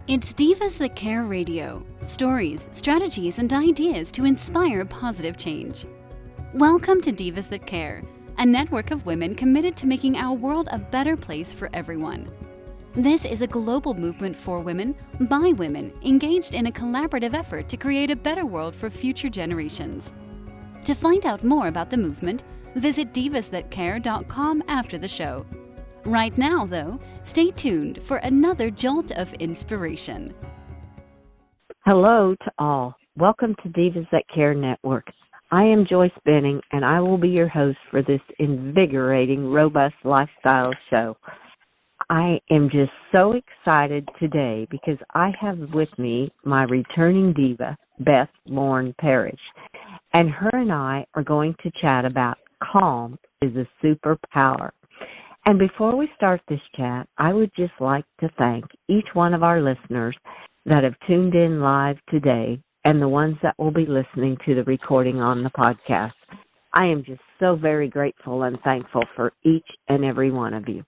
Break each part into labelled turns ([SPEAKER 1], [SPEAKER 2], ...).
[SPEAKER 1] It's Divas That Care Radio. Stories, strategies, and ideas to inspire positive change. Welcome to Divas That Care, a network of women committed to making our world a better place for everyone. This is a global movement for women, by women, engaged in a collaborative effort to create a better world for future generations. To find out more about the movement, visit divasthatcare.com after the show. Right now, though, stay tuned for another jolt of inspiration.
[SPEAKER 2] Hello to all. Welcome to Divas That Care Network. I am Joyce Benning, and I will be your host for this invigorating, robust lifestyle show. I am just so excited today because I have with me my returning diva, Beth Lauren Parrish, and her and I are going to chat about calm is a superpower. And before we start this chat, I would just like to thank each one of our listeners that have tuned in live today and the ones that will be listening to the recording on the podcast. I am just so very grateful and thankful for each and every one of you.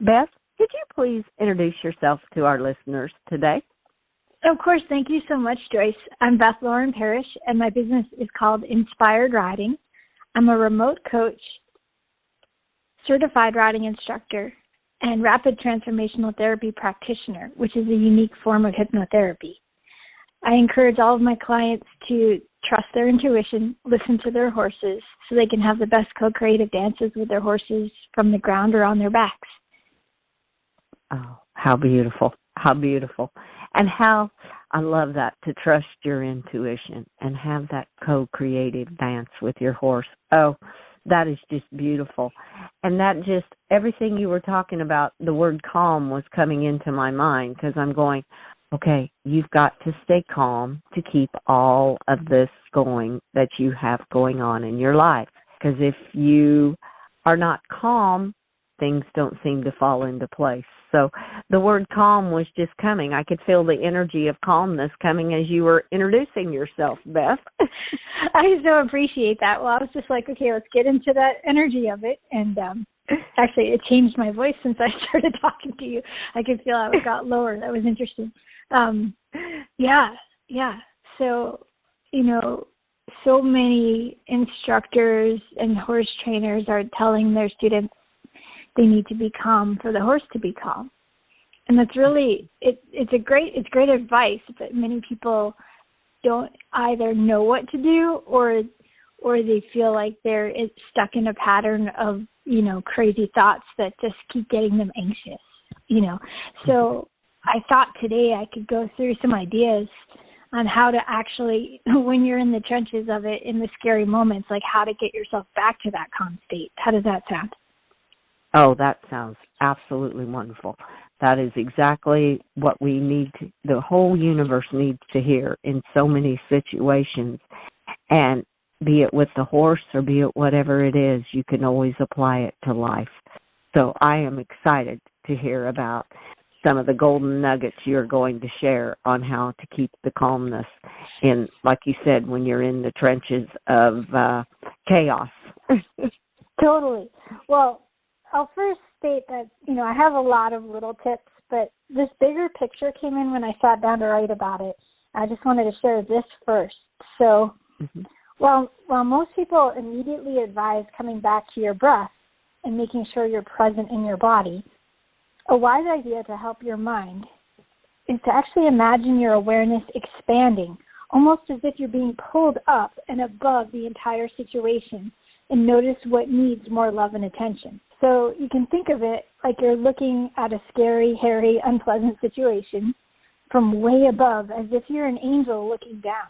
[SPEAKER 2] Beth, could you please introduce yourself to our listeners today?
[SPEAKER 3] Of course. Thank you so much, Joyce. I'm Beth Lauren Parrish, and my business is called Inspired Riding. I'm a remote coach, certified riding instructor, and rapid transformational therapy practitioner, which is a unique form of hypnotherapy. I encourage all of my clients to trust their intuition, listen to their horses, so they can have the best co-creative dances with their horses from the ground or on their backs.
[SPEAKER 2] Oh, how beautiful. How beautiful. And how I love that, to trust your intuition and have that co-creative dance with your horse. Oh, that is just beautiful. And that just, everything you were talking about, the word calm was coming into my mind because I'm going, okay, you've got to stay calm to keep all of this going that you have going on in your life. Because if you are not calm, things don't seem to fall into place. So the word calm was just coming. I could feel the energy of calmness coming as you were introducing yourself, Beth.
[SPEAKER 3] I so appreciate that. Well, I was just like, okay, let's get into that energy of it. And actually, it changed my voice since I started talking to you. I could feel how it got lower. That was interesting. Yeah. So, so many instructors and horse trainers are telling their students they need to be calm for the horse to be calm. And that's really, it's great advice, but many people don't either know what to do or they feel like they're stuck in a pattern of, crazy thoughts that just keep getting them anxious, So I thought today I could go through some ideas on how to actually, when you're in the trenches of it, in the scary moments, like how to get yourself back to that calm state. How does that sound?
[SPEAKER 2] Oh, that sounds absolutely wonderful. That is exactly what we need to, the whole universe needs to hear in so many situations. And be it with the horse or be it whatever it is, you can always apply it to life. So I am excited to hear about some of the golden nuggets you're going to share on how to keep the calmness in, like you said, when you're in the trenches of chaos.
[SPEAKER 3] Totally. Well, I'll first state that, I have a lot of little tips, but this bigger picture came in when I sat down to write about it. I just wanted to share this first. So, while most people immediately advise coming back to your breath and making sure you're present in your body, a wise idea to help your mind is to actually imagine your awareness expanding, almost as if you're being pulled up and above the entire situation, and notice what needs more love and attention. So you can think of it like you're looking at a scary, hairy, unpleasant situation from way above, as if you're an angel looking down,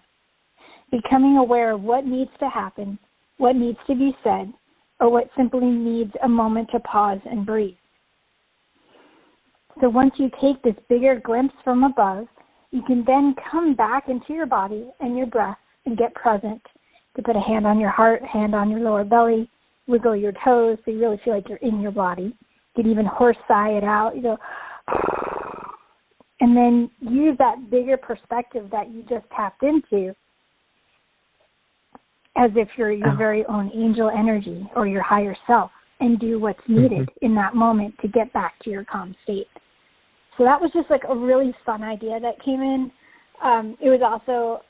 [SPEAKER 3] becoming aware of what needs to happen, what needs to be said, or what simply needs a moment to pause and breathe. So once you take this bigger glimpse from above, you can then come back into your body and your breath and get present. To put a hand on your heart, hand on your lower belly, wiggle your toes so you really feel like you're in your body. You could even horse sigh it out, and then use that bigger perspective that you just tapped into as if you're your very own angel energy or your higher self, and do what's needed in that moment to get back to your calm state. So that was just like a really fun idea that came in. It was also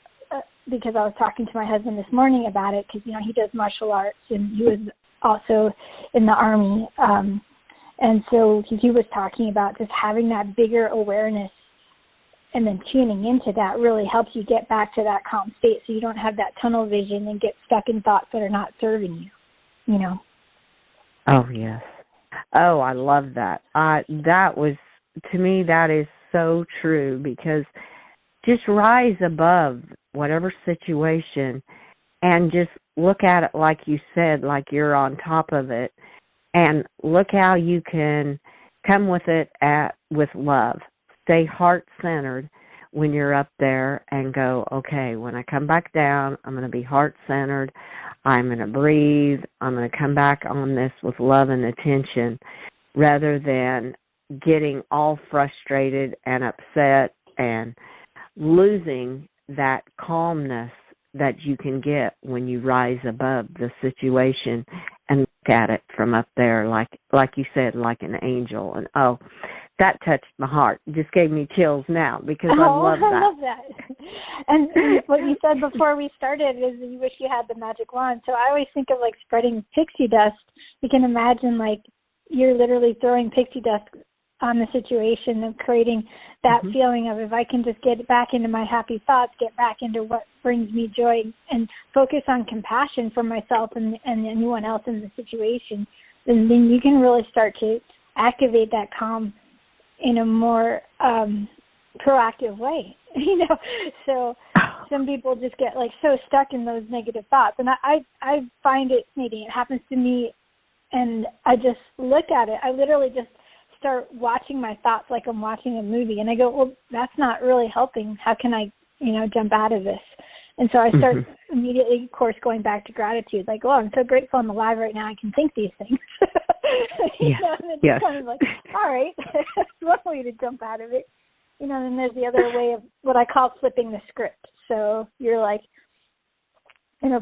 [SPEAKER 3] because I was talking to my husband this morning about it, because, he does martial arts, and he was also in the Army. And so he was talking about just having that bigger awareness and then tuning into that really helps you get back to that calm state, so you don't have that tunnel vision and get stuck in thoughts that are not serving you,
[SPEAKER 2] Oh, yes. Oh, I love that. To me, that is so true, because just rise above whatever situation and just look at it like you said, like you're on top of it, and look how you can come with it with love. Stay heart-centered when you're up there and go, okay, when I come back down, I'm going to be heart-centered. I'm going to breathe. I'm going to come back on this with love and attention, rather than getting all frustrated and upset and losing that calmness that you can get when you rise above the situation and look at it from up there, like you said, like an angel. And that touched my heart. It just gave me chills now, because I love that.
[SPEAKER 3] I love that. And what you said before we started is that you wish you had the magic wand. So I always think of like spreading pixie dust. You can imagine like you're literally throwing pixie dust on the situation and creating that feeling of, if I can just get back into my happy thoughts, get back into what brings me joy, and focus on compassion for myself and anyone else in the situation, then you can really start to activate that calm in a more proactive way. So some people just get like so stuck in those negative thoughts, and I find it, Nadine, it happens to me, and I just look at it. I literally just start watching my thoughts like I'm watching a movie, and I go, well, that's not really helping. How can I, jump out of this? And so I start immediately, of course, going back to gratitude, like, oh, I'm so grateful I'm alive right now. I can think these things. And it's kind of like, all right, that's one way to jump out of it. And there's the other way of what I call flipping the script. So you're like,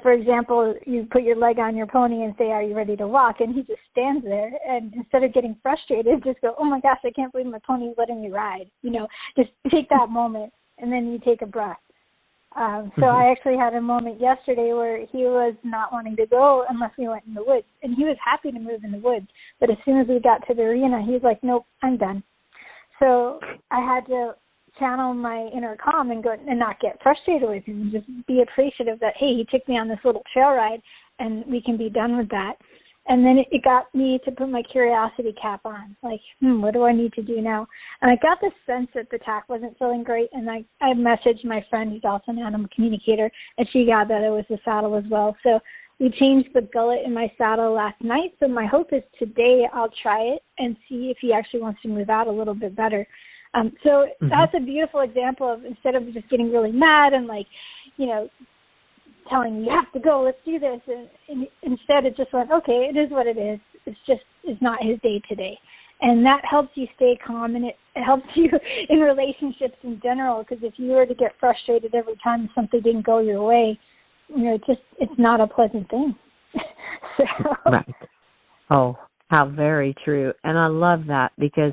[SPEAKER 3] for example, you put your leg on your pony and say, are you ready to walk? And he just stands there. And instead of getting frustrated, just go, oh, my gosh, I can't believe my pony's letting me ride. Just take that moment, and then you take a breath. So I actually had a moment yesterday where he was not wanting to go unless we went in the woods. And he was happy to move in the woods. But as soon as we got to the arena, he was like, nope, I'm done. So I had to channel my inner calm and go and not get frustrated with him, and just be appreciative that, hey, he took me on this little trail ride and we can be done with that. And then it got me to put my curiosity cap on, like, what do I need to do now? And I got the sense that the tack wasn't feeling great, and I messaged my friend who's also an animal communicator, and she got that it was the saddle as well. So we changed the gullet in my saddle last night, so my hope is today I'll try it and see if he actually wants to move out a little bit better. So that's a beautiful example of, instead of just getting really mad and like, telling you have to go, let's do this. And instead it just went, okay, it is what it is. It's not his day today. And that helps you stay calm, and it helps you in relationships in general, because if you were to get frustrated every time something didn't go your way, it's not a pleasant thing.
[SPEAKER 2] Right. Oh, how very true. And I love that, because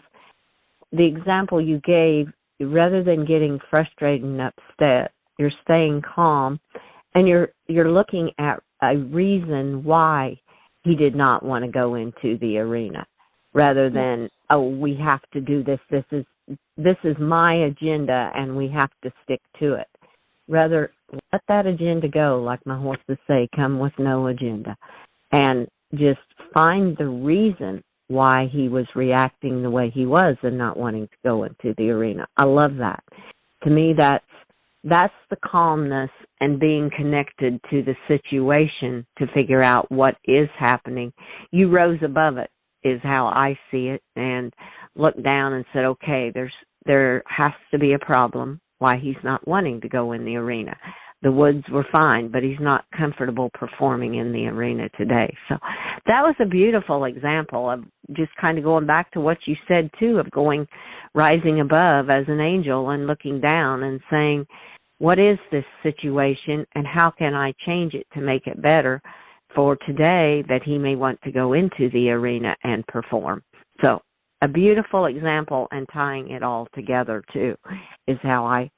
[SPEAKER 2] the example you gave, rather than getting frustrated and upset, you're staying calm, and you're looking at a reason why he did not want to go into the arena, rather than, oh, we have to do this. This is my agenda, and we have to stick to it. Rather, let that agenda go, like my horses say, come with no agenda, and just find the reason why he was reacting the way he was and not wanting to go into the arena. I love that. To me, that's the calmness and being connected to the situation to figure out what is happening. You rose above it is how I see it, and looked down and said, okay, there has to be a problem why he's not wanting to go in the arena. The woods were fine, but he's not comfortable performing in the arena today. So that was a beautiful example of just kind of going back to what you said, too, of rising above as an angel and looking down and saying, what is this situation, and how can I change it to make it better for today that he may want to go into the arena and perform? So a beautiful example, and tying it all together, too, is how I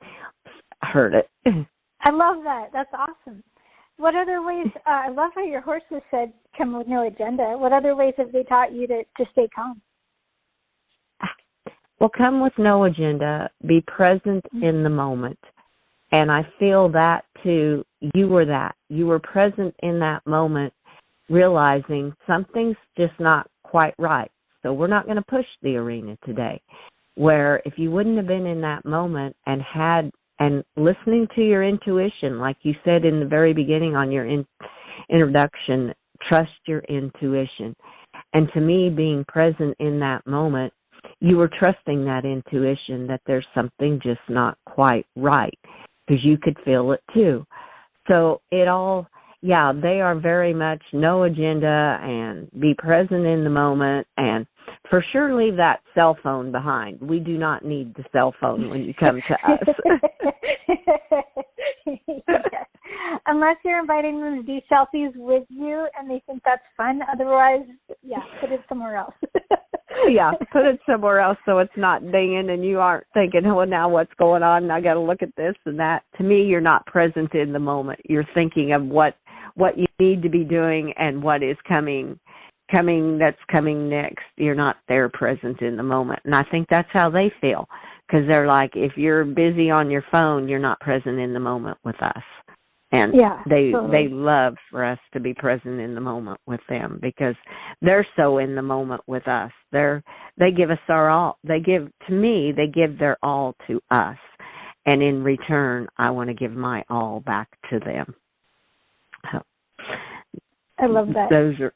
[SPEAKER 2] heard it.
[SPEAKER 3] I love that. That's awesome. What other ways, I love how your horses said, come with no agenda. What other ways have they taught you to stay calm?
[SPEAKER 2] Well, come with no agenda. Be present in the moment. And I feel that, too. You were that. You were present in that moment, realizing something's just not quite right. So we're not going to push the arena today. Where if you wouldn't have been in that moment and listening to your intuition, like you said in the very beginning on your introduction, trust your intuition. And to me, being present in that moment, you were trusting that intuition that there's something just not quite right, because you could feel it too. So it all, yeah, they are very much no agenda and be present in the moment, and for sure leave that cell phone behind. We do not need the cell phone when you come to us.
[SPEAKER 3] Yes. Unless you're inviting them to do selfies with you and they think that's fun. Otherwise, yeah, put it somewhere else.
[SPEAKER 2] Yeah, put it somewhere else so it's not dinging and you aren't thinking, oh, now what's going on? And I got to look at this and that. To me, you're not present in the moment. You're thinking of what you need to be doing and what is coming that's coming next. You're not there present in the moment. And I think that's how they feel, because they're like, if you're busy on your phone, you're not present in the moment with us. And
[SPEAKER 3] yeah,
[SPEAKER 2] they
[SPEAKER 3] totally.
[SPEAKER 2] love for us to be present in the moment with them, because they're so in the moment with us. They give us our all. They give their all to us. And in return, I want to give my all back to them. So,
[SPEAKER 3] I love that.
[SPEAKER 2] Those are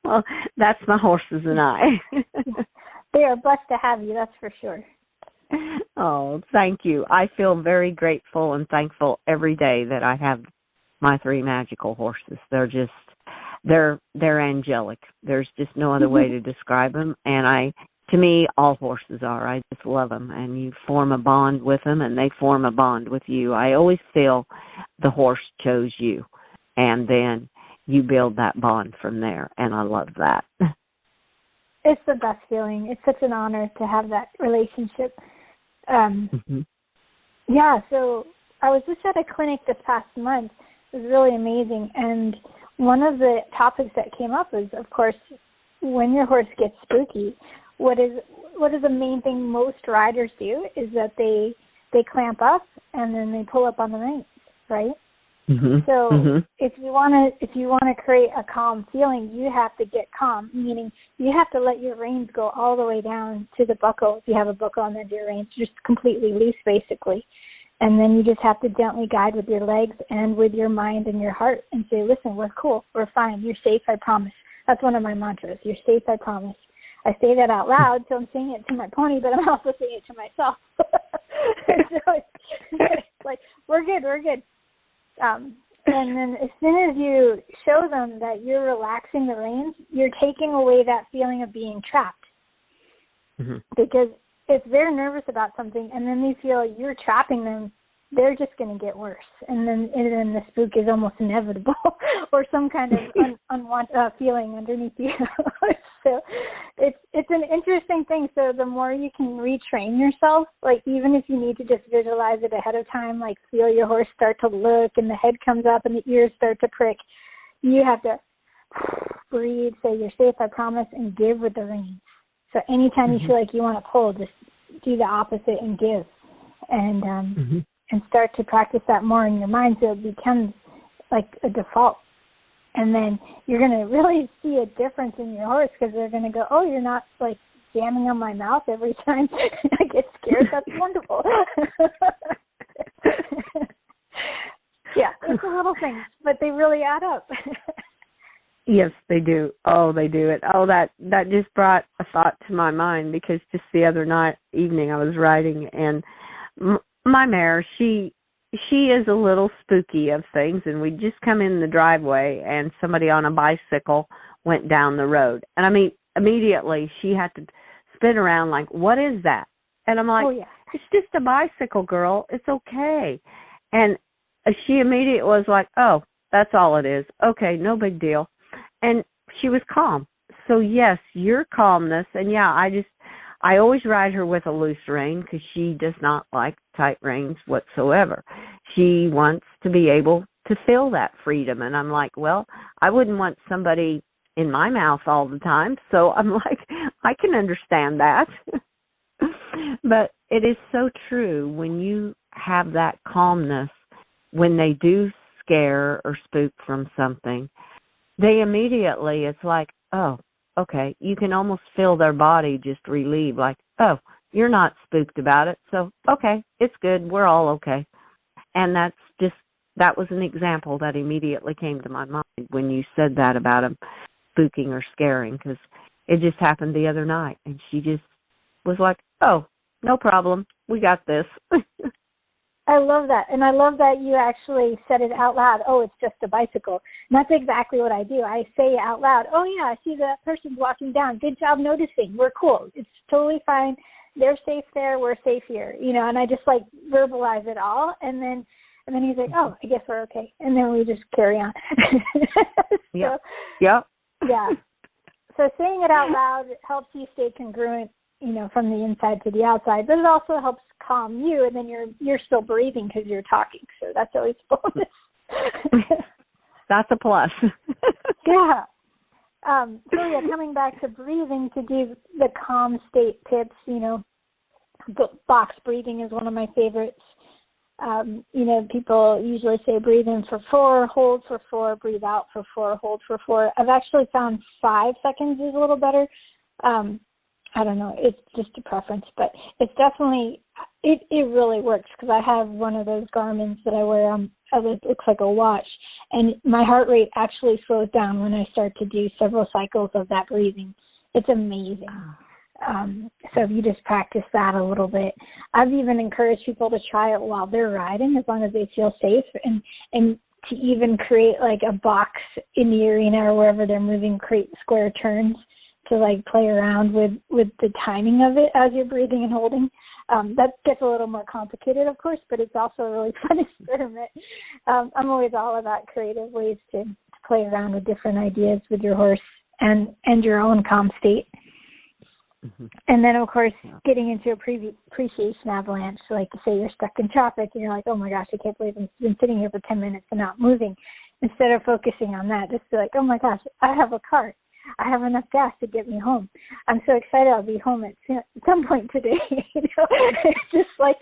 [SPEAKER 2] well, that's my horses and I.
[SPEAKER 3] They are blessed to have you, that's for sure.
[SPEAKER 2] Oh, thank you. I feel very grateful and thankful every day that I have my three magical horses. They're angelic. There's just no other way to describe them. And to me, all horses are. I just love them. And you form a bond with them, and they form a bond with you. I always feel the horse chose you, and then you build that bond from there, and I love that.
[SPEAKER 3] It's the best feeling. It's such an honor to have that relationship. Yeah, so I was just at a clinic this past month. It was really amazing, and one of the topics that came up was, of course, when your horse gets spooky, what is the main thing most riders do is that they clamp up and then they pull up on the reins, right? So if you want to create a calm feeling, you have to get calm, meaning you have to let your reins go all the way down to the buckle. If you have a buckle on the your reins, just completely loose, basically. And then you just have to gently guide with your legs and with your mind and your heart and say, listen, we're cool, we're fine, you're safe, I promise. That's one of my mantras, you're safe, I promise. I say that out loud, so I'm saying it to my pony, but I'm also saying it to myself. So it's like, we're good. And then as soon as you show them that you're relaxing the reins, you're taking away that feeling of being trapped. Because if they're nervous about something and then they feel you're trapping them, they're just going to get worse. And then the spook is almost inevitable or some kind of unwanted feeling underneath you. So it's an interesting thing. So the more you can retrain yourself, like even if you need to just visualize it ahead of time, like feel your horse start to look and the head comes up and the ears start to prick, you have to breathe, say you're safe, I promise, and give with the reins. So anytime you feel like you want to pull, just do the opposite and give. And and start to practice that more in your mind so it becomes like a default. And then you're going to really see a difference in your horse, because they're going to go, oh, you're not like jamming on my mouth every time I get scared. That's wonderful. Yeah, it's a little things, but they really add up.
[SPEAKER 2] Yes, they do. Oh, they do it. Oh, that just brought a thought to my mind, because just the other evening I was riding, and my mare, she is a little spooky of things, and we just come in the driveway and somebody on a bicycle went down the road. And I mean, immediately she had to spin around like, what is that? And I'm like, It's just a bicycle, girl. It's okay. And she immediately was like, oh, that's all it is. Okay, no big deal. And she was calm. so yes, your calmness, and yeah, I always ride her with a loose rein because she does not like tight reins whatsoever. She wants to be able to feel that freedom, and I'm like, well, I wouldn't want somebody in my mouth all the time, so I'm like, I can understand that. But it is so true when you have that calmness, when they do scare or spook from something, they immediately, it's like, oh, okay, you can almost feel their body just relieve, like, oh, you're not spooked about it, so, okay, it's good, we're all okay. And that was an example that immediately came to my mind when you said that about them spooking or scaring, because it just happened the other night, and she just was like, oh, no problem, we got this.
[SPEAKER 3] I love that. And I love that you actually said it out loud. Oh, it's just a bicycle. And that's exactly what I do. I say out loud, oh, yeah, I see that person's walking down. Good job noticing. We're cool. It's totally fine. They're safe there. We're safe here. And I just like verbalize it all. And then he's like, oh, I guess we're okay. And then we just carry on.
[SPEAKER 2] Yep. Yep.
[SPEAKER 3] Yeah. So saying it out loud helps you stay congruent, from the inside to the outside, but it also helps calm you, and then you're still breathing because you're talking. So that's always a bonus.
[SPEAKER 2] That's a plus.
[SPEAKER 3] Yeah. So yeah, coming back to breathing to do the calm state tips, box breathing is one of my favorites. People usually say breathe in for 4, hold for 4, breathe out for 4, hold for 4. I've actually found 5 seconds is a little better. I don't know. It's just a preference, but it's definitely, it really works because I have one of those garments that I wear. It looks like a watch, and my heart rate actually slows down when I start to do several cycles of that breathing. It's amazing. So if you just practice that a little bit, I've even encouraged people to try it while they're riding, as long as they feel safe, and to even create like a box in the arena or wherever they're moving, create square turns to like play around with the timing of it as you're breathing and holding. That gets a little more complicated, of course, but it's also a really fun experiment. I'm always all about creative ways to play around with different ideas with your horse and your own calm state. Mm-hmm. And then, of course, getting into appreciation avalanche, like say you're stuck in traffic and you're like, oh my gosh, I can't believe I've been sitting here for 10 minutes and not moving. Instead of focusing on that, just be like, oh my gosh, I have a car. I have enough gas to get me home. I'm so excited I'll be home at some point today. It's just like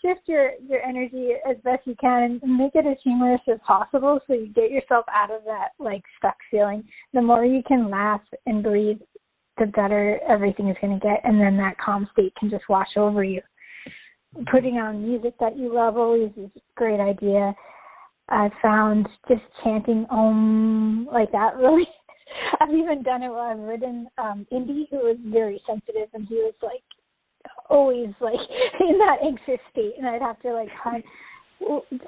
[SPEAKER 3] shift your energy as best you can and make it as humorous as possible so you get yourself out of that like stuck feeling. The more you can laugh and breathe, the better everything is going to get, and then that calm state can just wash over you. Putting on music that you love always is a great idea. I found just chanting Om like that really. I've even done it while I've ridden Indy, who was very sensitive, and he was like always like in that anxious state, and I'd have to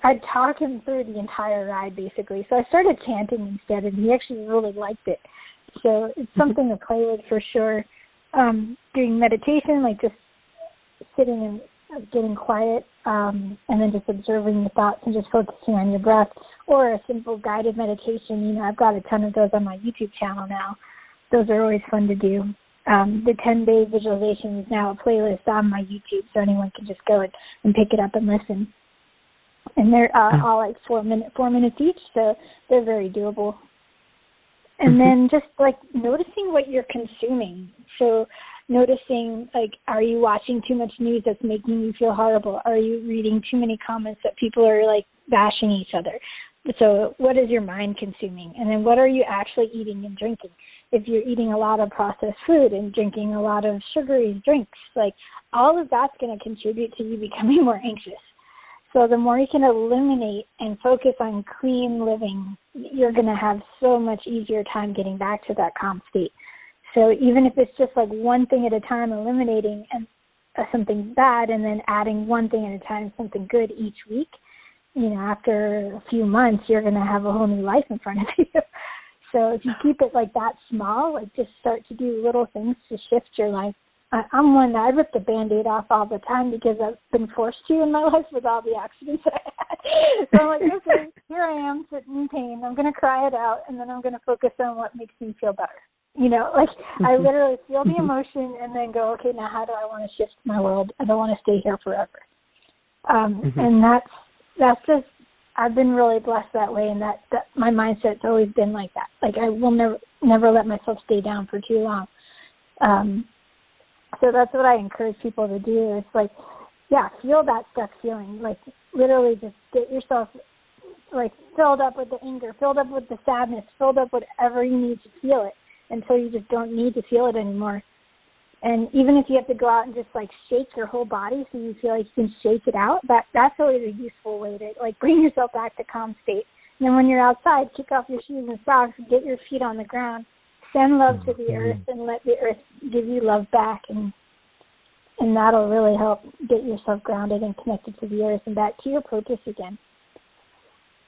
[SPEAKER 3] I'd talk him through the entire ride basically. So I started chanting instead, and he actually really liked it. So it's something to play with for sure. Doing meditation, like just sitting and getting quiet, and then just observing your thoughts and just focusing on your breath, or a simple guided meditation. I've got a ton of those on my YouTube channel now. Those are always fun to do. The 10-day visualization is now a playlist on my YouTube, so anyone can just go and pick it up and listen. And they're all like 4 minutes each, so they're very doable. And then just like noticing what you're consuming. So noticing, like, are you watching too much news that's making you feel horrible? Are you reading too many comments that people are like bashing each other? So what is your mind consuming? And then what are you actually eating and drinking? If you're eating a lot of processed food and drinking a lot of sugary drinks, like all of that's going to contribute to you becoming more anxious. So the more you can eliminate and focus on clean living, you're going to have so much easier time getting back to that calm state. So even if it's just like one thing at a time, eliminating something bad and then adding one thing at a time, something good each week, after a few months, you're going to have a whole new life in front of you. So if you keep it like that small, like just start to do little things to shift your life. I'm one that I rip the Band-Aid off all the time because I've been forced to in my life with all the accidents that I had. So I'm like, okay, here I am sitting in pain. I'm going to cry it out, and then I'm going to focus on what makes me feel better. Like I literally feel the emotion and then go, okay, now how do I want to shift my world? I don't want to stay here forever. And that's just, I've been really blessed that way, and that my mindset's always been like that. Like I will never let myself stay down for too long. So that's what I encourage people to do. It's like, yeah, feel that stuck feeling. Like literally just get yourself like filled up with the anger, filled up with the sadness, filled up with whatever you need to feel it until you just don't need to feel it anymore. And even if you have to go out and just like shake your whole body so you feel like you can shake it out, that's always a useful way to like bring yourself back to calm state. And then when you're outside, kick off your shoes and socks, get your feet on the ground, send love to the earth, and let the earth give you love back, and that'll really help get yourself grounded and connected to the earth and back to your purpose again.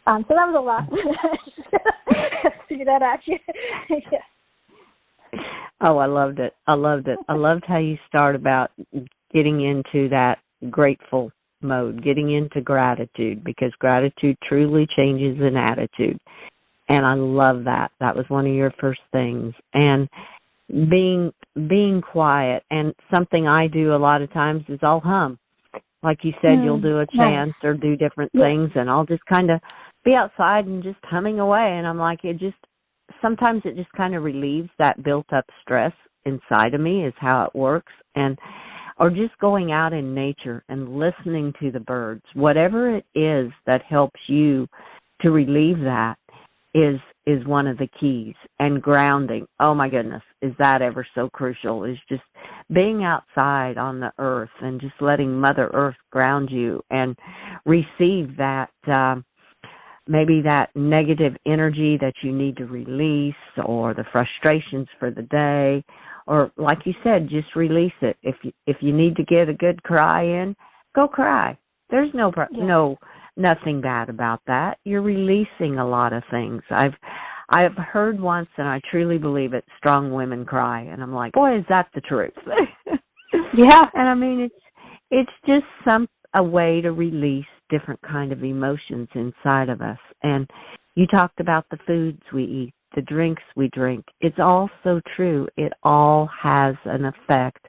[SPEAKER 3] So that was a lot. Figure that out. Yeah.
[SPEAKER 2] Oh, I loved it. I loved how you start about getting into that grateful mode, getting into gratitude, because gratitude truly changes an attitude. And I love that. That was one of your first things. And being quiet. And something I do a lot of times is I'll hum. Like you said, you'll do a chant or do different things, and I'll just kind of be outside and just humming away. And I'm like, sometimes it just kind of relieves that built-up stress inside of me is how it works. Or just going out in nature and listening to the birds. Whatever it is that helps you to relieve that is one of the keys. And grounding, oh my goodness, is that ever so crucial, is just being outside on the earth and just letting Mother Earth ground you and receive that maybe that negative energy that you need to release, or the frustrations for the day, or like you said, just release it. If you need to get a good cry in, go cry. There's nothing bad about that. You're releasing a lot of things. I've heard once, and I truly believe it, strong women cry, and I'm like, boy, is that the truth.
[SPEAKER 3] Yeah.
[SPEAKER 2] And I mean, it's just a way to release different kind of emotions inside of us. And you talked about the foods we eat, the drinks we drink. It's all so true. It all has an effect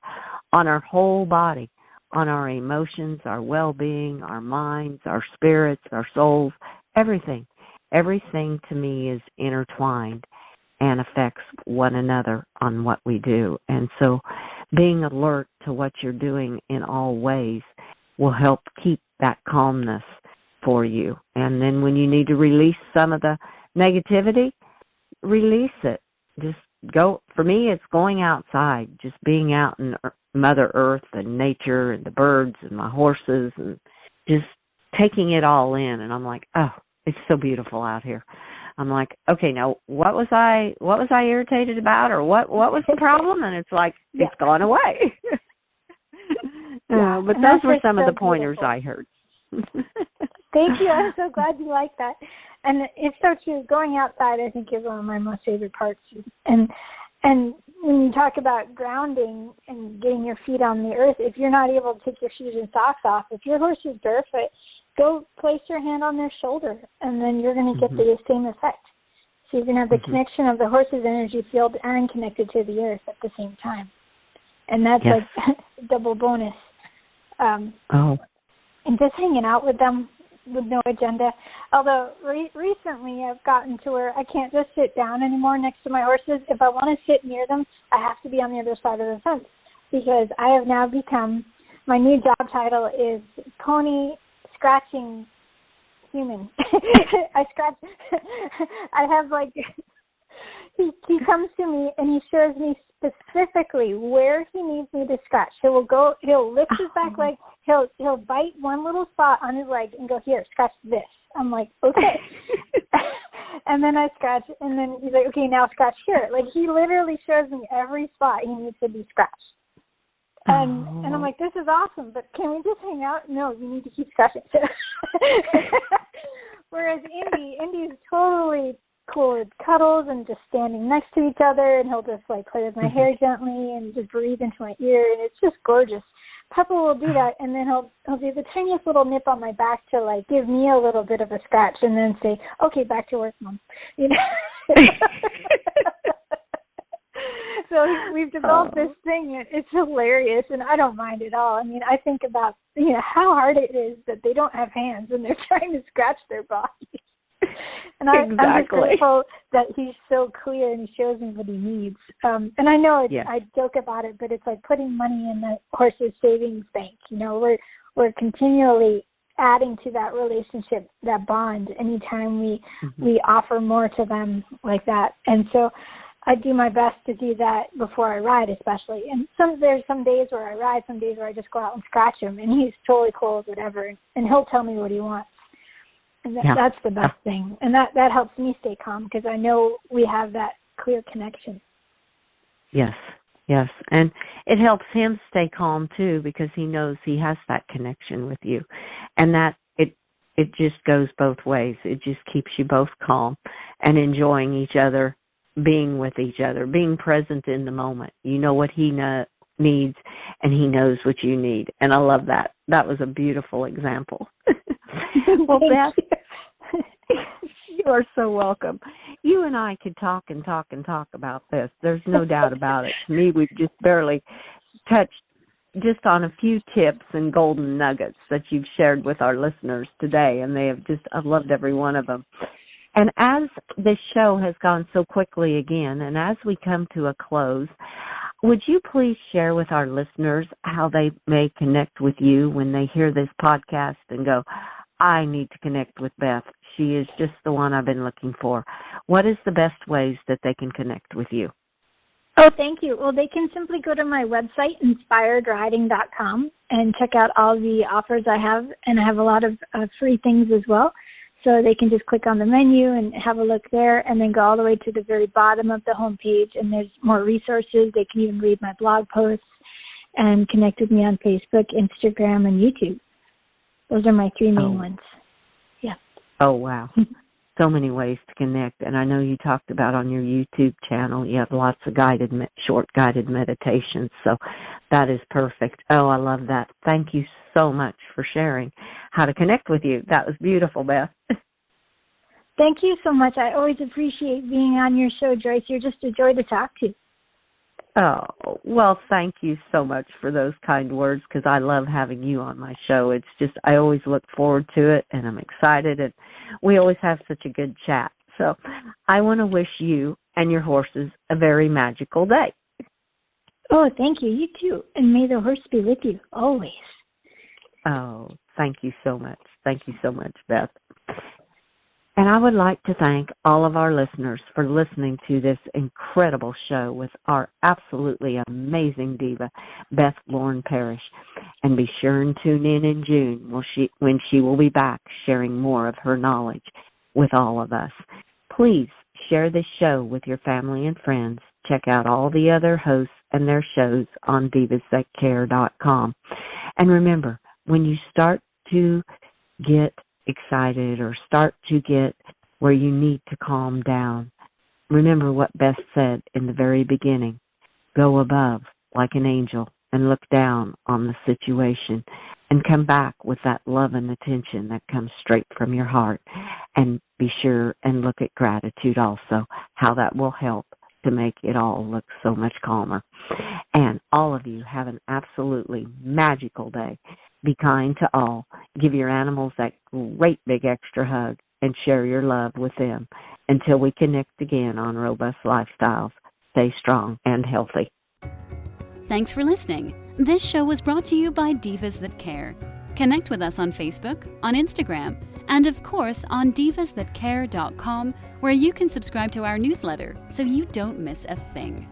[SPEAKER 2] on our whole body, on our emotions, our well-being, our minds, our spirits, our souls, everything. Everything to me is intertwined and affects one another on what we do. And so being alert to what you're doing in all ways will help keep that calmness for you. And then when you need to release some of the negativity, release it. Just go. For me, it's going outside, just being out in Mother Earth and nature and the birds and my horses, and just taking it all in. And I'm like, oh, it's so beautiful out here. I'm like, okay, now what was I irritated about, or what was the problem? And it's like, it's gone away. But those were some of the pointers I heard.
[SPEAKER 3] Thank you. I'm so glad you like that. And it's so true. Going outside, I think, is one of my most favorite parts. And when you talk about grounding and getting your feet on the earth, if you're not able to take your shoes and socks off, if your horse is barefoot, go place your hand on their shoulder, and then you're going to get the same effect. So you're going to have the connection of the horse's energy field and connected to the earth at the same time. And that's like double bonus. And just hanging out with them with no agenda. Although recently I've gotten to where I can't just sit down anymore next to my horses. If I want to sit near them, I have to be on the other side of the fence, because I have now become, my new job title is pony scratching human. I scratch. I have like, he comes to me and he shows me specifically where he needs me to scratch. He'll lift his back leg, he'll bite one little spot on his leg and go, here, scratch this. I'm like, okay. And then I scratch, and then he's like, okay, now scratch here. Like, he literally shows me every spot he needs to be scratched. And I'm like, this is awesome, but can we just hang out? No, you need to keep scratching. Whereas Indy's totally cool with cuddles and just standing next to each other, and he'll just like play with my hair gently and just breathe into my ear, and it's just gorgeous. Pepper will do that, and then he'll do the tiniest little nip on my back to like give me a little bit of a scratch, and then say, okay, back to work, Mom. You know. So we've developed this thing. It's hilarious, and I don't mind at all. I mean, I think about, how hard it is that they don't have hands and they're trying to scratch their body. And I'm just grateful that he's so clear and he shows me what he needs. And I know I joke about it, but it's like putting money in the horse's savings bank. We're continually adding to that relationship, that bond, anytime we offer more to them like that. And so I do my best to do that before I ride, especially. And there's some days where I ride, some days where I just go out and scratch him, and he's totally cool with whatever, and he'll tell me what he wants. And that's the best thing. And that helps me stay calm because I know we have that clear connection.
[SPEAKER 2] Yes. And it helps him stay calm, too, because he knows he has that connection with you. And that it just goes both ways. It just keeps you both calm and enjoying each other, being with each other, being present in the moment. You know what he needs, and he knows what you need. And I love that. That was a beautiful example. Well, Beth, you are so welcome. You and I could talk and talk and talk about this. There's no doubt about it. To me, we've just barely touched just on a few tips and golden nuggets that you've shared with our listeners today, and I've loved every one of them. And as this show has gone so quickly again, and as we come to a close, would you please share with our listeners how they may connect with you when they hear this podcast and go, I need to connect with Beth. She is just the one I've been looking for. What is the best ways that they can connect with you?
[SPEAKER 3] Oh, thank you. Well, they can simply go to my website, inspiredriding.com, and check out all the offers I have, and I have a lot of free things as well. So they can just click on the menu and have a look there, and then go all the way to the very bottom of the homepage, and there's more resources. They can even read my blog posts and connect with me on Facebook, Instagram, and YouTube. Those are my three main ones. Yeah.
[SPEAKER 2] Oh, wow. So many ways to connect. And I know you talked about on your YouTube channel, you have lots of short guided meditations. So that is perfect. Oh, I love that. Thank you so much for sharing how to connect with you. That was beautiful, Beth.
[SPEAKER 3] Thank you so much. I always appreciate being on your show, Joyce. You're just a joy to talk to.
[SPEAKER 2] Oh, well, thank you so much for those kind words, because I love having you on my show. It's just, I always look forward to it, and I'm excited, and we always have such a good chat. So I want to wish you and your horses a very magical day.
[SPEAKER 3] Oh, thank you. You too. And may the horse be with you always.
[SPEAKER 2] Oh, thank you so much. Thank you so much, Beth. And I would like to thank all of our listeners for listening to this incredible show with our absolutely amazing diva, Beth Lauren Parrish. And be sure and tune in June when she will be back sharing more of her knowledge with all of us. Please share this show with your family and friends. Check out all the other hosts and their shows on divasthatcare.com. And remember, when you start to get excited or start to get where you need to calm down, remember what Beth said in the very beginning. Go above like an angel and look down on the situation and come back with that love and attention that comes straight from your heart. And be sure and look at gratitude also, how that will help to make it all look so much calmer. And all of you have an absolutely magical day. Be kind to all. Give your animals that great big extra hug and share your love with them. Until we connect again on Robust Lifestyles, stay strong and healthy.
[SPEAKER 1] Thanks for listening. This show was brought to you by Divas That Care. Connect with us on Facebook, on Instagram, and of course on divasthatcare.com, where you can subscribe to our newsletter so you don't miss a thing.